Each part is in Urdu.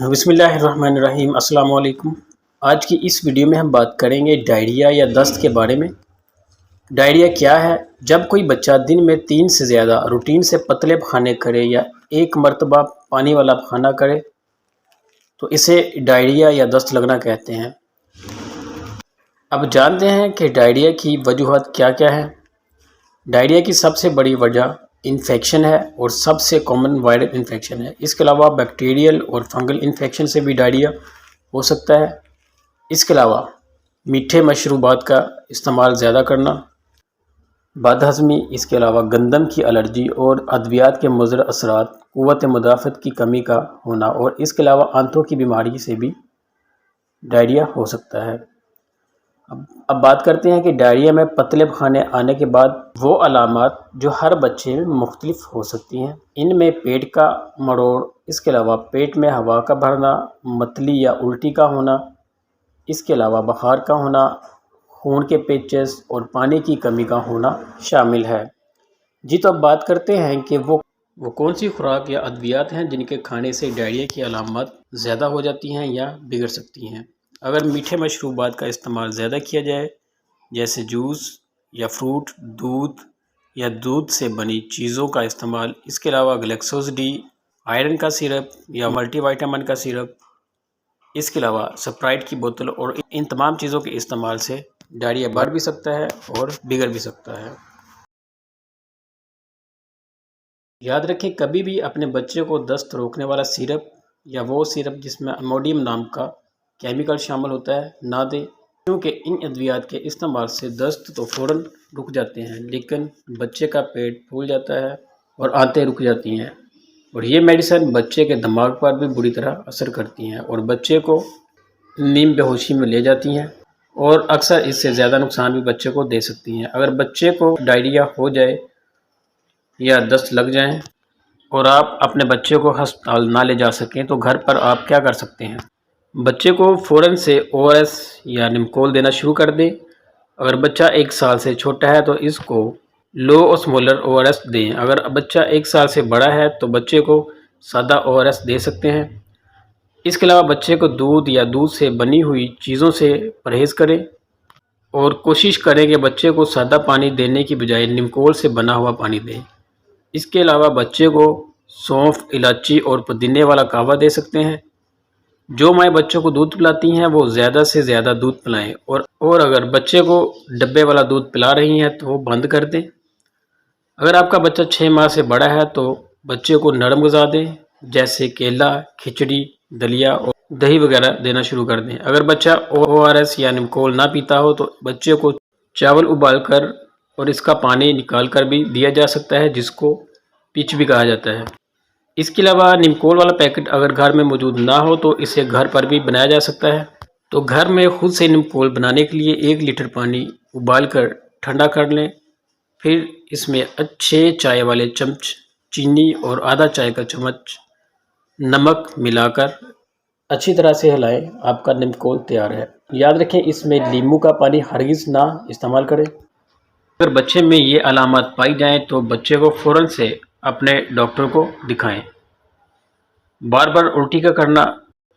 بسم اللہ الرحمن الرحیم۔ السلام علیکم۔ آج کی اس ویڈیو میں ہم بات کریں گے ڈائریا یا دست کے بارے میں۔ ڈائریا کیا ہے؟ جب کوئی بچہ دن میں 3 سے زیادہ روٹین سے پتلے پخانے کرے یا ایک مرتبہ پانی والا پخانہ کرے تو اسے ڈائریا یا دست لگنا کہتے ہیں۔ اب جانتے ہیں کہ ڈائریا کی وجوہات کیا کیا ہیں۔ ڈائریا کی سب سے بڑی وجہ انفیکشن ہے اور سب سے کامن وائرل انفیکشن ہے۔ اس کے علاوہ بیکٹیریل اور فنگل انفیکشن سے بھی ڈائریا ہو سکتا ہے۔ اس کے علاوہ میٹھے مشروبات کا استعمال زیادہ کرنا، بد ہضمی، اس کے علاوہ گندم کی الرجی اور ادویات کے مضر اثرات، قوت مدافعت کی کمی کا ہونا اور اس کے علاوہ آنتوں کی بیماری سے بھی ڈائریا ہو سکتا ہے۔ اب بات کرتے ہیں کہ ڈائریا میں پتلے پخانے آنے کے بعد وہ علامات جو ہر بچے میں مختلف ہو سکتی ہیں۔ ان میں پیٹ کا مروڑ، اس کے علاوہ پیٹ میں ہوا کا بھرنا، متلی یا الٹی کا ہونا، اس کے علاوہ بخار کا ہونا، خون کے پیچز اور پانی کی کمی کا ہونا شامل ہے۔ جی تو اب بات کرتے ہیں کہ وہ کون سی خوراک یا ادویات ہیں جن کے کھانے سے ڈائریا کی علامات زیادہ ہو جاتی ہیں یا بگڑ سکتی ہیں۔ اگر میٹھے مشروبات کا استعمال زیادہ کیا جائے جیسے جوس یا فروٹ، دودھ یا دودھ سے بنی چیزوں کا استعمال، اس کے علاوہ گلیکسوز ڈی، آئرن کا سیرپ یا ملٹی وائٹامن کا سیرپ، اس کے علاوہ سپرائٹ کی بوتل اور ان تمام چیزوں کے استعمال سے ڈائریا بڑھ بھی سکتا ہے اور بگڑ بھی سکتا ہے۔ یاد رکھیں کبھی بھی اپنے بچے کو دست روکنے والا سیرپ یا وہ سیرپ جس میں اموڈیم نام کا کیمیکل شامل ہوتا ہے نہ دیں، کیونکہ ان ادویات کے استعمال سے دست تو فوراً رک جاتے ہیں لیکن بچے کا پیٹ پھول جاتا ہے اور آنتیں رک جاتی ہیں، اور یہ میڈیسن بچے کے دماغ پر بھی بری طرح اثر کرتی ہیں اور بچے کو نیم بے ہوشی میں لے جاتی ہیں اور اکثر اس سے زیادہ نقصان بھی بچے کو دے سکتی ہیں۔ اگر بچے کو ڈائریا ہو جائے یا دست لگ جائیں اور آپ اپنے بچے کو ہسپتال نہ لے جا سکیں تو گھر پر آپ کیا کر سکتے ہیں؟ بچے کو فوراً سے ORS یا نمکول دینا شروع کر دیں۔ اگر بچہ 1 سال سے چھوٹا ہے تو اس کو لو اوسمولر ORS دیں۔ اگر بچہ 1 سال سے بڑا ہے تو بچے کو سادہ ORS دے سکتے ہیں۔ اس کے علاوہ بچے کو دودھ یا دودھ سے بنی ہوئی چیزوں سے پرہیز کریں اور کوشش کریں کہ بچے کو سادہ پانی دینے کی بجائے نمکول سے بنا ہوا پانی دیں۔ اس کے علاوہ بچے کو سونف، الائچی اور پودینے والا قہوہ دے سکتے ہیں۔ جو مائیں بچوں کو دودھ پلاتی ہیں وہ زیادہ سے زیادہ دودھ پلائیں اور اگر بچے کو ڈبے والا دودھ پلا رہی ہیں تو وہ بند کر دیں۔ اگر آپ کا بچہ 6 ماہ سے بڑا ہے تو بچے کو نرم غذا دیں جیسے کیلا، کھچڑی، دلیا اور دہی وغیرہ دینا شروع کر دیں۔ اگر بچہ ORS یا نمکول نہ پیتا ہو تو بچے کو چاول ابال کر اور اس کا پانی نکال کر بھی دیا جا سکتا ہے جس کو پچ بھی کہا جاتا ہے۔ اس کے علاوہ نمکول والا پیکٹ اگر گھر میں موجود نہ ہو تو اسے گھر پر بھی بنایا جا سکتا ہے۔ تو گھر میں خود سے نمکول بنانے کے لیے 1 لیٹر پانی ابال کر ٹھنڈا کر لیں، پھر اس میں اچھے چائے والے چمچ چینی اور آدھا چائے کا چمچ نمک ملا کر اچھی طرح سے ہلائیں، آپ کا نمکول تیار ہے۔ یاد رکھیں اس میں لیموں کا پانی ہرگز نہ استعمال کریں۔ اگر بچے میں یہ علامات پائی جائیں تو بچے کو فوراً سے اپنے ڈاکٹر کو دکھائیں۔ بار بار الٹی کا کرنا،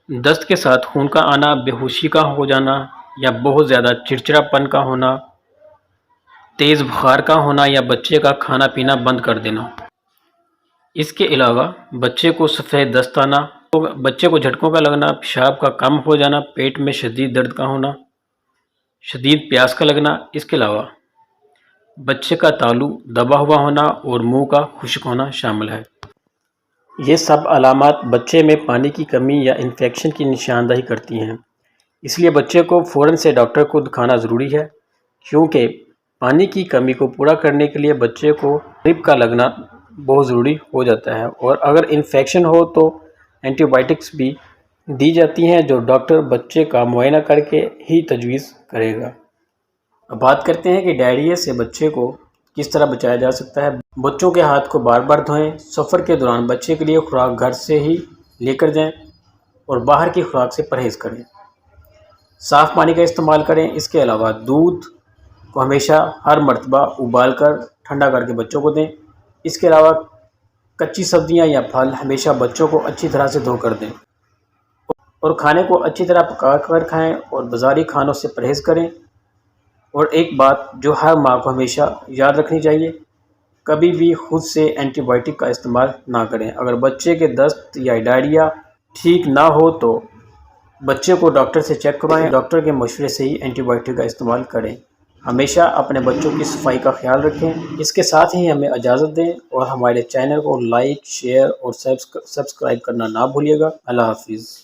دست کے ساتھ خون کا آنا، بے ہوشی کا ہو جانا یا بہت زیادہ چڑچڑا پن کا ہونا، تیز بخار کا ہونا یا بچے کا کھانا پینا بند کر دینا۔ اس کے علاوہ بچے کو سفید دست آنا، بچے کو جھٹکوں کا لگنا، پیشاب کا کم ہو جانا، پیٹ میں شدید درد کا ہونا، شدید پیاس کا لگنا، اس کے علاوہ بچے کا تالو دبا ہوا ہونا اور منہ کا خشک ہونا شامل ہے۔ یہ سب علامات بچے میں پانی کی کمی یا انفیکشن کی نشاندہی کرتی ہیں، اس لیے بچے کو فوراً سے ڈاکٹر کو دکھانا ضروری ہے، کیونکہ پانی کی کمی کو پورا کرنے کے لیے بچے کو ڈرپ کا لگنا بہت ضروری ہو جاتا ہے، اور اگر انفیکشن ہو تو اینٹی بائیوٹکس بھی دی جاتی ہیں جو ڈاکٹر بچے کا معائنہ کر کے ہی تجویز کرے گا۔ اب بات کرتے ہیں کہ ڈائریا سے بچے کو کس طرح بچایا جا سکتا ہے۔ بچوں کے ہاتھ کو بار بار دھوئیں۔ سفر کے دوران بچے کے لیے خوراک گھر سے ہی لے کر جائیں اور باہر کی خوراک سے پرہیز کریں۔ صاف پانی کا استعمال کریں۔ اس کے علاوہ دودھ کو ہمیشہ ہر مرتبہ ابال کر ٹھنڈا کر کے بچوں کو دیں۔ اس کے علاوہ کچی سبزیاں یا پھل ہمیشہ بچوں کو اچھی طرح سے دھو کر دیں۔ اور کھانے کو اچھی طرح پکا کر کھائیں اور بازاری کھانوں سے پرہیز کریں۔ اور ایک بات جو ہر ماں کو ہمیشہ یاد رکھنی چاہیے، کبھی بھی خود سے اینٹی بائیوٹک کا استعمال نہ کریں۔ اگر بچے کے دست یا ڈائریا ٹھیک نہ ہو تو بچے کو ڈاکٹر سے چیک کروائیں، ڈاکٹر کے مشورے سے ہی اینٹی بائیوٹک کا استعمال کریں۔ ہمیشہ اپنے بچوں کی صفائی کا خیال رکھیں۔ اس کے ساتھ ہی ہمیں اجازت دیں اور ہمارے چینل کو لائک، شیئر اور سبسکرائب کرنا نہ بھولیے گا۔ اللہ حافظ۔